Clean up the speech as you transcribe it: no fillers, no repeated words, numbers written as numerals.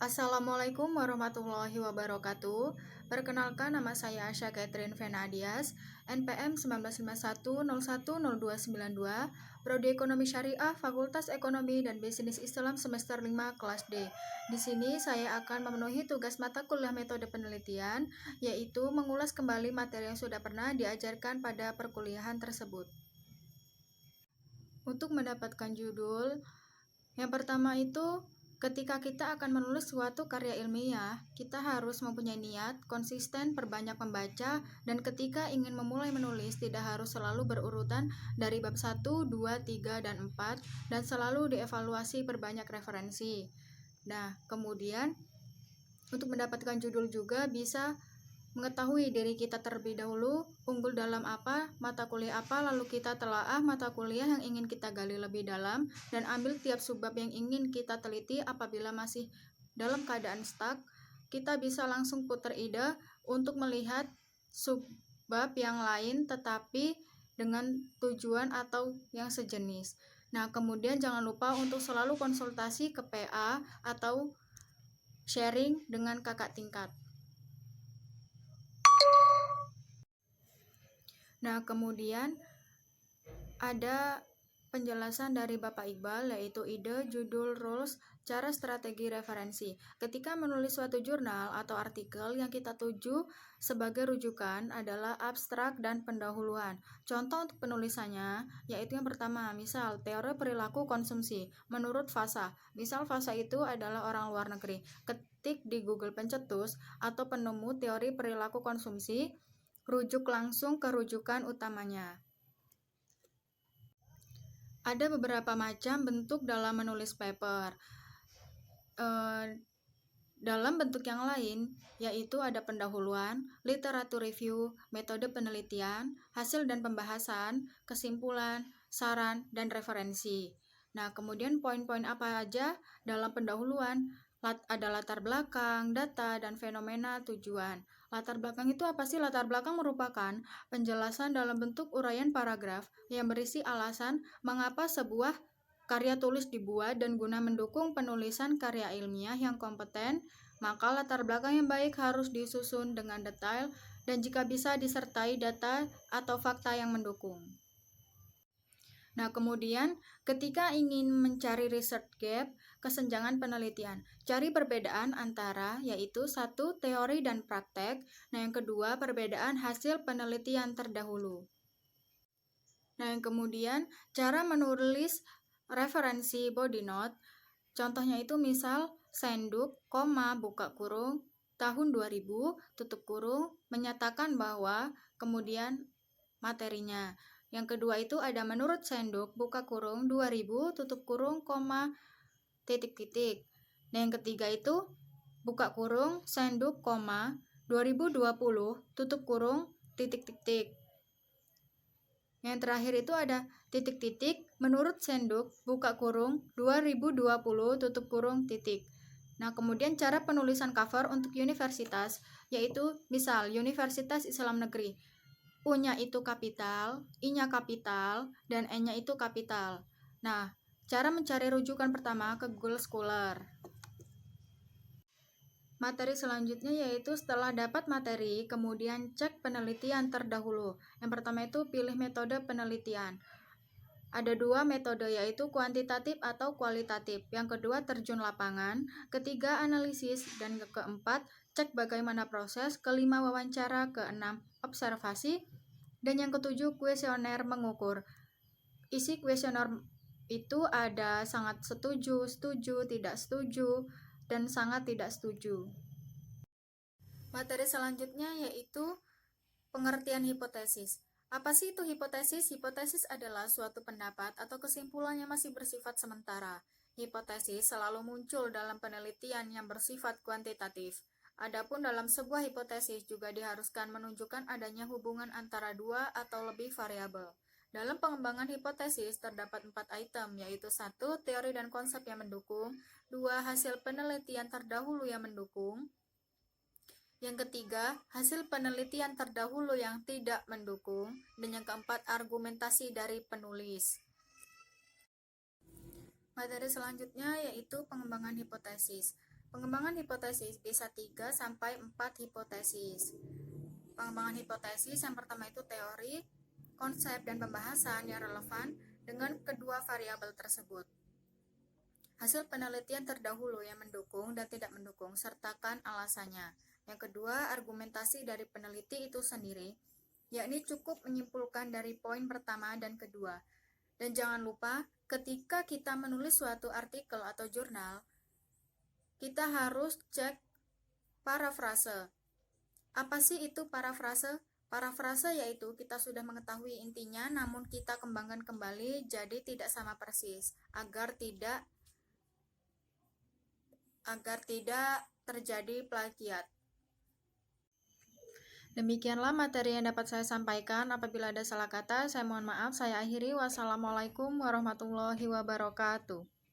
Assalamualaikum warahmatullahi wabarakatuh. Perkenalkan, nama saya Asya Catherine Venadias, NPM 1951010292, Prodi Ekonomi Syariah, Fakultas Ekonomi dan Bisnis Islam semester 5 kelas D. Di sini saya akan memenuhi tugas mata kuliah metode penelitian, yaitu mengulas kembali materi yang sudah pernah diajarkan pada perkuliahan tersebut. Untuk mendapatkan judul, yang pertama itu ketika kita akan menulis suatu karya ilmiah, kita harus mempunyai niat, konsisten, perbanyak membaca, dan ketika ingin memulai menulis tidak harus selalu berurutan dari bab 1, 2, 3, dan 4, dan selalu dievaluasi perbanyak referensi. Nah, kemudian untuk mendapatkan judul juga bisa mengetahui diri kita terlebih dahulu, unggul dalam apa, mata kuliah apa, lalu kita telaah mata kuliah yang ingin kita gali lebih dalam, dan ambil tiap subbab yang ingin kita teliti. Apabila masih dalam keadaan stuck, kita bisa langsung putar ide untuk melihat subbab yang lain tetapi dengan tujuan atau yang sejenis. Nah, kemudian jangan lupa untuk selalu konsultasi ke PA atau sharing dengan kakak tingkat. Nah, kemudian ada penjelasan dari Bapak Iqbal, yaitu ide, judul, rules, cara, strategi, referensi. Ketika menulis suatu jurnal atau artikel, yang kita tuju sebagai rujukan adalah abstrak dan pendahuluan. Contoh untuk penulisannya, yaitu yang pertama, misal teori perilaku konsumsi menurut Fasa. Misal Fasa itu adalah orang luar negeri. Ketik di Google pencetus atau penemu teori perilaku konsumsi, rujuk langsung ke rujukan utamanya. Ada beberapa macam bentuk dalam menulis paper. Dalam bentuk yang lain, yaitu ada pendahuluan, literatur review, metode penelitian, hasil dan pembahasan, kesimpulan, saran, dan referensi. Nah, kemudian poin-poin apa aja dalam pendahuluan? Ada latar belakang, data, dan fenomena tujuan. Latar belakang itu apa sih? Latar belakang merupakan penjelasan dalam bentuk uraian paragraf yang berisi alasan mengapa sebuah karya tulis dibuat dan guna mendukung penulisan karya ilmiah yang kompeten, maka latar belakang yang baik harus disusun dengan detail dan jika bisa disertai data atau fakta yang mendukung. Nah, kemudian ketika ingin mencari research gap, kesenjangan penelitian, cari perbedaan antara yaitu satu, teori dan praktek. Nah, yang kedua, perbedaan hasil penelitian terdahulu. Nah, yang kemudian cara menulis referensi body note. Contohnya itu misal Senduk, buka kurung, tahun 2000, tutup kurung, menyatakan bahwa kemudian materinya. Yang kedua itu ada menurut Senduk, buka kurung, 2000, tutup kurung, titik-titik. Nah, yang ketiga itu buka kurung, Senduk, 2020, tutup kurung, titik-titik. Yang terakhir itu ada titik-titik, menurut Senduk, buka kurung, 2020, tutup kurung, titik. Nah, kemudian cara penulisan cover untuk universitas, yaitu misal Universitas Islam Negeri. U-nya itu kapital, I-nya kapital, dan E-nya itu kapital. Nah, cara mencari rujukan pertama ke Google Scholar. Materi selanjutnya yaitu setelah dapat materi, kemudian cek penelitian terdahulu. Yang pertama itu pilih metode penelitian. Ada dua metode yaitu kuantitatif atau kualitatif. Yang kedua terjun lapangan, ketiga analisis, dan keempat cek bagaimana proses, kelima wawancara, keenam observasi, dan yang ketujuh kuesioner mengukur. Isi kuesioner itu ada sangat setuju, setuju, tidak setuju, dan sangat tidak setuju. Materi selanjutnya yaitu pengertian hipotesis. Apa sih itu hipotesis? Hipotesis adalah suatu pendapat atau kesimpulan yang masih bersifat sementara. Hipotesis selalu muncul dalam penelitian yang bersifat kuantitatif. Adapun dalam sebuah hipotesis juga diharuskan menunjukkan adanya hubungan antara dua atau lebih variabel. Dalam pengembangan hipotesis terdapat 4 item, yaitu 1. Teori dan konsep yang mendukung, 2. Hasil penelitian terdahulu yang mendukung, yang ketiga, hasil penelitian terdahulu yang tidak mendukung, dan yang keempat, argumentasi dari penulis. Materi selanjutnya yaitu pengembangan hipotesis. Pengembangan hipotesis bisa 3 sampai 4 hipotesis. Pengembangan hipotesis yang pertama itu teori, konsep, dan pembahasan yang relevan dengan kedua variabel tersebut. Hasil penelitian terdahulu yang mendukung dan tidak mendukung, sertakan alasannya. Yang kedua, argumentasi dari peneliti itu sendiri, yakni cukup menyimpulkan dari poin pertama dan kedua. Dan jangan lupa, ketika kita menulis suatu artikel atau jurnal, kita harus cek parafrase. Apa sih itu parafrase? Parafrase yaitu kita sudah mengetahui intinya namun kita kembangkan kembali jadi tidak sama persis agar tidak terjadi plagiat. Demikianlah materi yang dapat saya sampaikan. Apabila ada salah kata, saya mohon maaf. Saya akhiri. Wassalamualaikum warahmatullahi wabarakatuh.